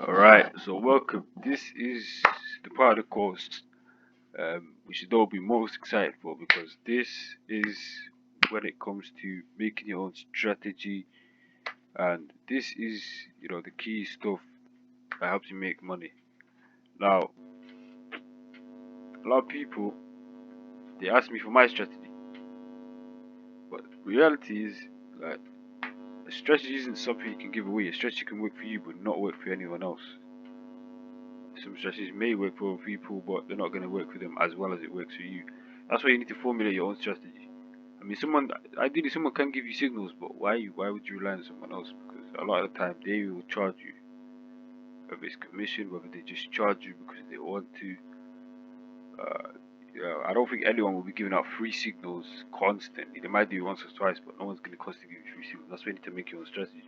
Alright, so welcome. This is the part of the course we should all be most excited for because this is when it comes to making your own strategy, and this is the key stuff that helps you make money. Now, a lot of people they ask me for my strategy, but reality is that a strategy isn't something you can give away. A strategy can work for you but not work for anyone else. Some strategies may work for other people, but they're not going to work for them as well as it works for you. That's why you need to formulate your own strategy. I mean, ideally, someone can give you signals, but why would you rely on someone else? Because a lot of the time, they will charge you, whether it's commission, whether they just charge you because they want to. Uh, I don't think anyone will be giving out free signals constantly. They might do it once or twice, but no one's going to constantly give you free signals. That's why you need to make your own strategy.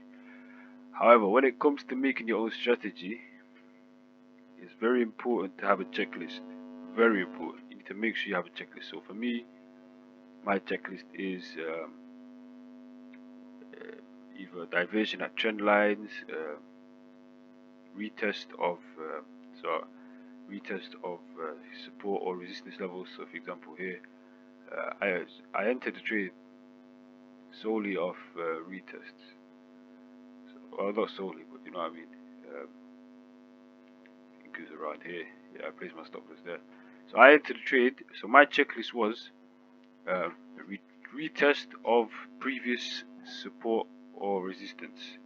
However, when it comes to making your own strategy, it's very important to have a checklist. Very important. You need to make sure you have a checklist. So for me, my checklist is either diversion at trend lines, retest of so retest of support or resistance levels. So for example here, I entered the trade solely off retests. So, well, not solely, but you know what I mean. Um, it goes around here. Yeah, I placed my stop loss there. So I entered the trade. So my checklist was uh, retest of previous support or resistance,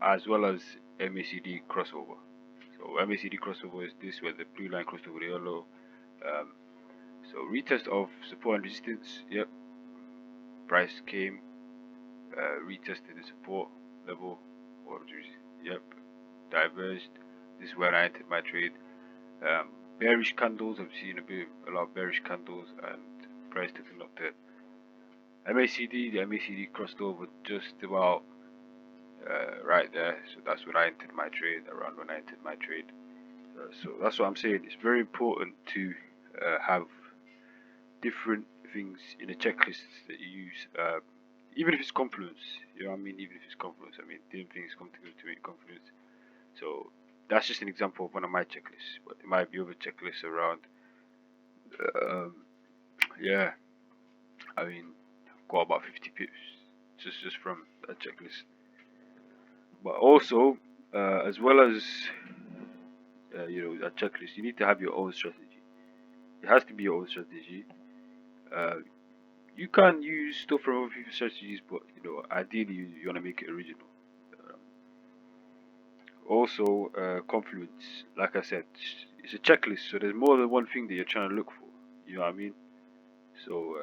as well as MACD crossover. So MACD crossover is this where the blue line crossed over the yellow. Um, so retest of support and resistance. Yep, price came, retested the support level, or yep, diverged. This is where I entered my trade. Bearish candles. I've seen a lot of bearish candles, and price took a knock there. The MACD crossed over just about right there. So that's when I entered my trade, around when I entered my trade. So that's what I'm saying. It's very important to have different things in a checklist that you use, even if it's confluence. You know what I mean? Even if it's confluence, I mean, different things come together to make confluence. So that's just an example of one of my checklists, but there might be other checklists around. Um, yeah, I mean, I've got about 50 pips just from that checklist. But also, as well as that checklist, you need to have your own strategy. It has to be your own strategy. Uh, you can use stuff from other people's strategies, but ideally you want to make it original. Um, Also, confluence, like I said, it's a checklist, so there's more than one thing that you're trying to look for. You know what I mean? So,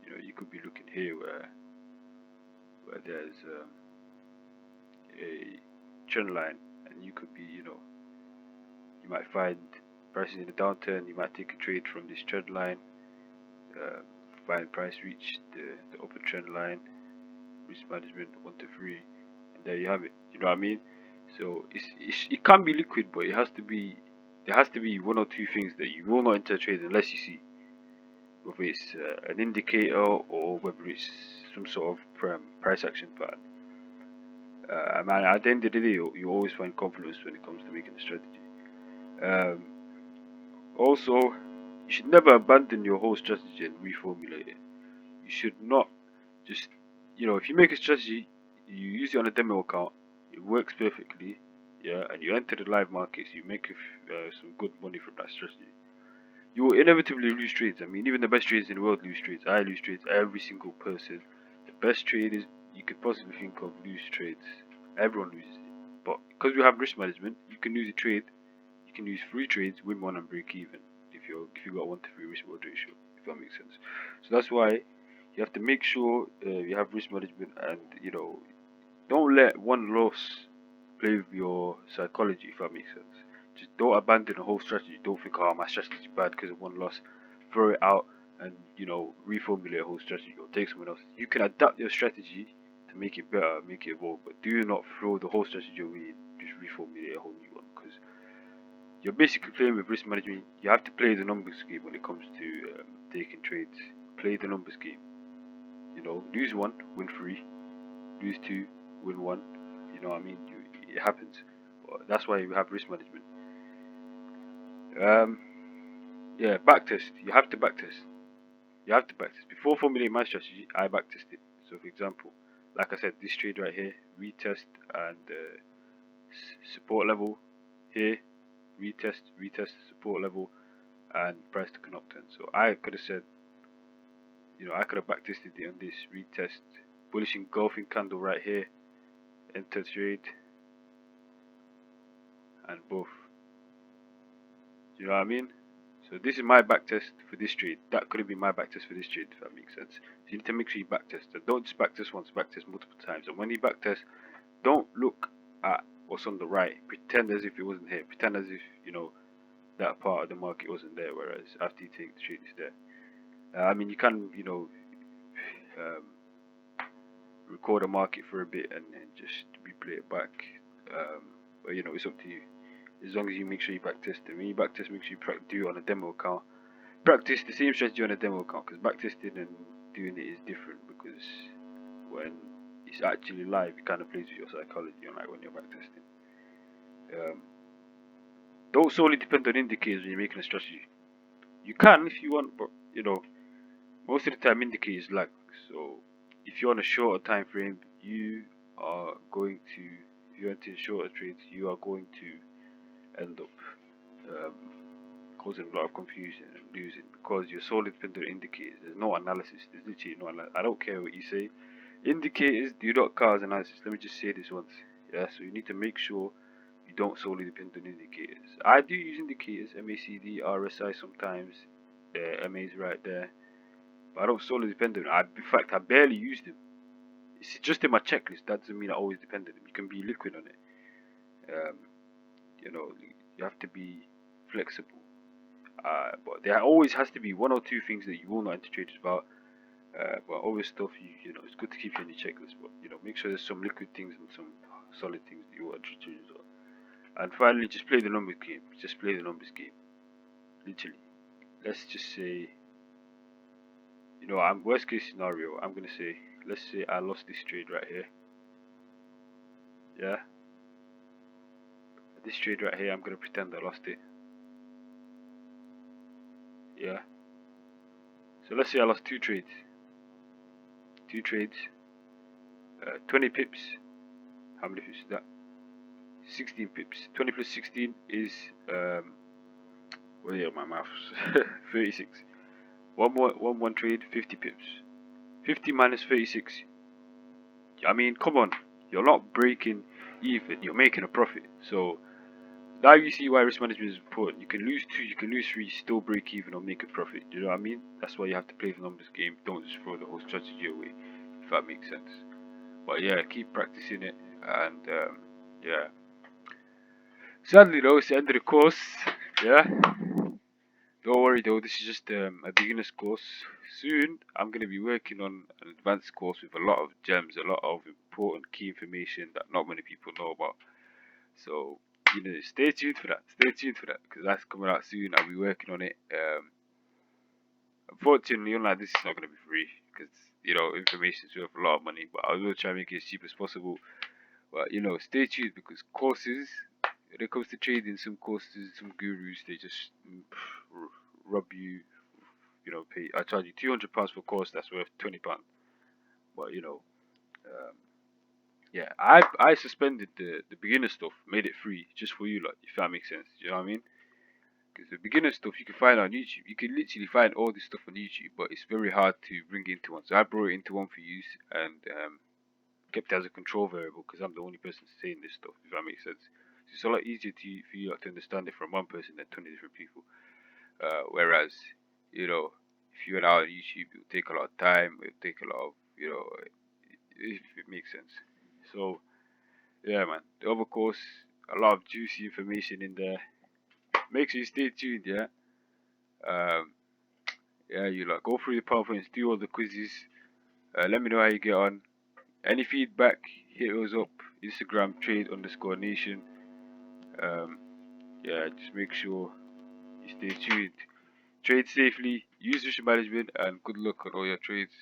you could be looking here where there's a trend line, and you could be, you might find prices in a downturn. You might take a trade from this trend line, uh, find price reach the upper trend line, risk management 1 to 3, and there you have it. You know what I mean? So it can be liquid, but there has to be one or two things that you will not enter trade unless you see, whether it's an indicator or whether it's some sort of price action pattern. Man, at the end of the day, you always find confidence when it comes to making a strategy. Um, Also, you should never abandon your whole strategy and reformulate it. You should not just, if you make a strategy, you use it on a demo account, it works perfectly, yeah, and you enter the live markets, you make some good money from that strategy. You will inevitably lose trades. I mean, even the best traders in the world lose trades. I lose trades. Every single person, the best traders you could possibly think of, lose trades. Everyone loses it. But because you have risk management, you can lose a trade. You can use free trades, win one, and break even. If you got 1 to 3 risk reward ratio, if that makes sense. So that's why you have to make sure you have risk management, and don't let one loss play with your psychology, if that makes sense. Just don't abandon the whole strategy. Don't think, oh, my strategy is bad because of one loss. Throw it out and reformulate a whole strategy or take someone else. You can adapt your strategy to make it better, make it evolve, but do not throw the whole strategy away and just reformulate a whole new one, because you're basically playing with risk management. You have to play the numbers game when it comes to taking trades. Play the numbers game. Lose one, win three. Lose two, win one. You know what I mean? it happens. But that's why we have risk management. Um, yeah, backtest. You have to backtest. You have to backtest. Before formulating my strategy, I backtested. So, for example, like I said, this trade right here, retest and support level here, retest, support level, and price to connect upturn. So I could have said, I could have backtested it on this retest, bullish engulfing candle right here, enter trade, and both. You know what I mean? So this is my backtest for this trade. That could have been my backtest for this trade, if that makes sense. So you need to make sure you backtest. And don't just backtest once, backtest multiple times. And when you backtest, don't look at what's on the right. Pretend as if it wasn't here. Pretend as if, that part of the market wasn't there, whereas after you take the trade, it's there. I mean, you can, um, record a market for a bit and just replay it back. But, it's up to you. As long as you make sure you backtest it. When you backtest, make sure you do it on a demo account. Practice the same strategy on a demo account, because backtesting and doing it is different, because when it's actually live, it kind of plays with your psychology, like when you're backtesting. Don't solely depend on indicators when you're making a strategy. You can if you want, but most of the time indicators lag. So if you're on a shorter time frame, you are going to, if you're into shorter trades, you are going to end up causing a lot of confusion and losing, because you're solely dependent on indicators. There's no analysis. There's literally no analysis. I don't care what you say. Indicators do not cause analysis. Let me just say this once. Yeah, so you need to make sure you don't solely depend on indicators. I do use indicators, MACD, RSI sometimes. MA's right there. But I don't solely depend on them. In fact, I barely use them. It's just in my checklist. That doesn't mean I always depend on them. You can be liquid on it. You have to be flexible. But there always has to be one or two things that you will not enter trades about. But other stuff, it's good to keep you on your checklist. But make sure there's some liquid things and some solid things that you want to trade as well. And finally, just play the numbers game. Just play the numbers game. Literally. Let's just say, I'm worst case scenario. I'm gonna say, let's say I lost this trade right here. Yeah. This trade right here, I'm gonna pretend I lost it. Yeah. So let's say I lost two trades. 20 pips. How many pips is that? 16 pips. 20 plus 16 is my maths. 36. One trade, 50 pips. 50 minus 36. I mean, come on. You're not breaking even. You're making a profit. So now you see why risk management is important. You can lose 2, you can lose 3, still break even or make a profit. Do you know what I mean? That's why you have to play the numbers game. Don't just throw the whole strategy away, if that makes sense. But yeah, keep practicing it. And yeah. Sadly though, it's the end of the course. Yeah. Don't worry though, this is just a beginner's course. Soon, I'm going to be working on an advanced course with a lot of gems, a lot of important key information that not many people know about. So, stay tuned for that. Stay tuned for that, because that's coming out soon. I'll be working on it. Unfortunately, unlike this, is not going to be free, because, information is worth a lot of money. But I will try and make it as cheap as possible. But, stay tuned, because courses, when it comes to trading, some courses, some gurus, they just rob you. Pay. I charge you £200 for a course that's worth £20. But yeah, I suspended the beginner stuff, made it free just for you, if that makes sense. You know what I mean? Because the beginner stuff you can find on YouTube. You can literally find all this stuff on YouTube, but it's very hard to bring into one. So I brought it into one for use and kept it as a control variable, because I'm the only person saying this stuff. If that makes sense. So it's a lot easier for you to understand it from one person than 20 different people. Whereas, if you went out on YouTube, it would take a lot of time. It would take a lot of, if it makes sense. So, yeah, man. The other course, a lot of juicy information in there. Make sure you stay tuned, yeah. Yeah, go through the PowerPoints, do all the quizzes. Let me know how you get on. Any feedback, hit us up. Instagram trade_nation. Yeah, just make sure you stay tuned. Trade safely, use risk management, and good luck on all your trades.